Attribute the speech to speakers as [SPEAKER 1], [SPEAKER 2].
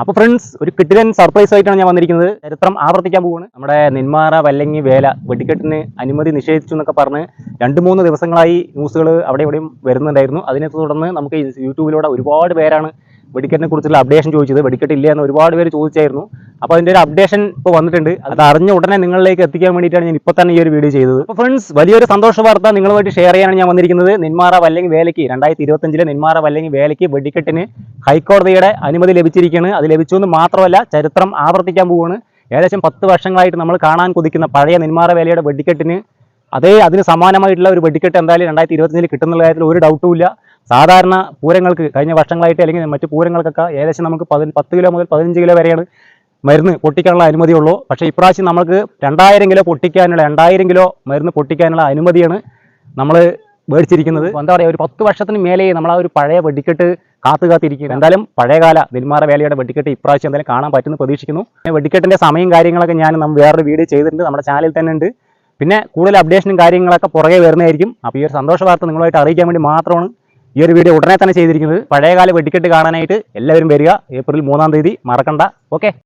[SPEAKER 1] അപ്പോൾ ഫ്രണ്ട്സ്, ഒരു കിടിലൻ സർപ്രൈസ് ആയിട്ടാണ് ഞാൻ വന്നിരിക്കുന്നത്. ചരിത്രം ആവർത്തിക്കാൻ പോവുകയാണ്. നമ്മുടെ നെന്മാറ വല്ലങ്ങി വേല വെടിക്കെട്ടിന് അനുമതി നിഷേധിച്ചു എന്നൊക്കെ പറഞ്ഞ് 2-3 ദിവസങ്ങളായി ന്യൂസുകൾ അവിടെ ഇവിടെയും വരുന്നുണ്ടായിരുന്നു. അതിനെ തുടർന്ന് നമുക്ക് യൂട്യൂബിലൂടെ ഒരുപാട് പേരാണ് വെടിക്കെട്ടിനെ കുറിച്ചുള്ള അപ്ഡേഷൻ ചോദിച്ചത്. വെടിക്കെട്ട് ഇല്ല എന്ന് ഒരുപാട് പേര് ചോദിച്ചായിരുന്നു. അപ്പോൾ അതിൻ്റെ ഒരു അപ്ഡേഷൻ ഇപ്പോൾ വന്നിട്ടുണ്ട്. അത് അറിഞ്ഞ ഉടനെ നിങ്ങളിലേക്ക് എത്തിക്കാൻ വേണ്ടിയിട്ടാണ് ഞാൻ ഇപ്പോൾ തന്നെ ഈ ഒരു വീഡിയോ ചെയ്തത്. അപ്പോൾ ഫ്രണ്ട്സ്, വലിയൊരു സന്തോഷ വാർത്ത നിങ്ങളുമായിട്ട് ഷെയർ ചെയ്യാനാണ് ഞാൻ വന്നിരിക്കുന്നത്. നെന്മാറ വല്ലങ്ങി വേലയ്ക്ക് 2025 നെന്മാറ വല്ലങ്ങി വേലയ്ക്ക് വെടിക്കെട്ടിന് ഹൈക്കോടതിയുടെ അനുമതി ലഭിച്ചിരിക്കുകയാണ്. അത് ലഭിച്ചു എന്ന് മാത്രമല്ല, ചരിത്രം ആവർത്തിക്കാൻ പോവുകയാണ്. ഏകദേശം 10 വർഷങ്ങളായിട്ട് നമ്മൾ കാണാൻ കൊതിക്കുന്ന പഴയ നെന്മാറ വേലയുടെ വെടിക്കെട്ടിന് അതിന് സമാനമായിട്ടുള്ള ഒരു വെടിക്കെട്ട് എന്തായാലും 2025 കിട്ടുന്നുള്ള കാര്യത്തിൽ ഒരു ഡൗട്ടും ഇല്ല. സാധാരണ പൂരങ്ങൾക്ക് കഴിഞ്ഞ വർഷങ്ങളായിട്ട് അല്ലെങ്കിൽ മറ്റു പൂരങ്ങൾക്കൊക്കെ ഏകദേശം നമുക്ക് 10 കിലോ മുതൽ 15 കിലോ വരെയാണ് മരുന്ന് പൊട്ടിക്കാനുള്ള അനുമതിയുള്ളൂ. പക്ഷേ ഇപ്രാവശ്യം നമുക്ക് 2000 കിലോ പൊട്ടിക്കാനുള്ള 2000 കിലോ മരുന്ന് പൊട്ടിക്കാനുള്ള അനുമതിയാണ് നമ്മൾ മേടിച്ചിരിക്കുന്നത്. എന്താ പറയുക, ഒരു 10 വർഷത്തിന് മേലെ നമ്മൾ ആ ഒരു പഴയ വെടിക്കെട്ട് കാത്തിരിക്കുന്നത്. എന്തായാലും പഴയകാല നെന്മാറ വേലയുടെ വെടിക്കെട്ട് ഇപ്രാവശ്യം എന്തായാലും കാണാൻ പറ്റുമെന്ന് പ്രതീക്ഷിക്കുന്നു. വെടിക്കെട്ടിൻ്റെ സമയം കാര്യങ്ങളൊക്കെ ഞാൻ വേറൊരു വീഡിയോ ചെയ്തിട്ടുണ്ട്, നമ്മുടെ ചാനലിൽ തന്നെ ഉണ്ട്. പിന്നെ കൂടുതൽ അപ്ഡേഷനും കാര്യങ്ങളൊക്കെ പുറകെ വരുന്നതായിരിക്കും. അപ്പോൾ ഈ ഒരു സന്തോഷ വാർത്ത നിങ്ങളുമായിട്ട് അറിയിക്കാൻ വേണ്ടി മാത്രമാണ് ഈ ഒരു വീഡിയോ ഉടനെ തന്നെ ചെയ്തിരിക്കുന്നത്. പഴയകാല വെടിക്കെട്ട് കാണാനായിട്ട് എല്ലാവരും വരിക. ഏപ്രിൽ 3 മറക്കണ്ട. ഓക്കെ.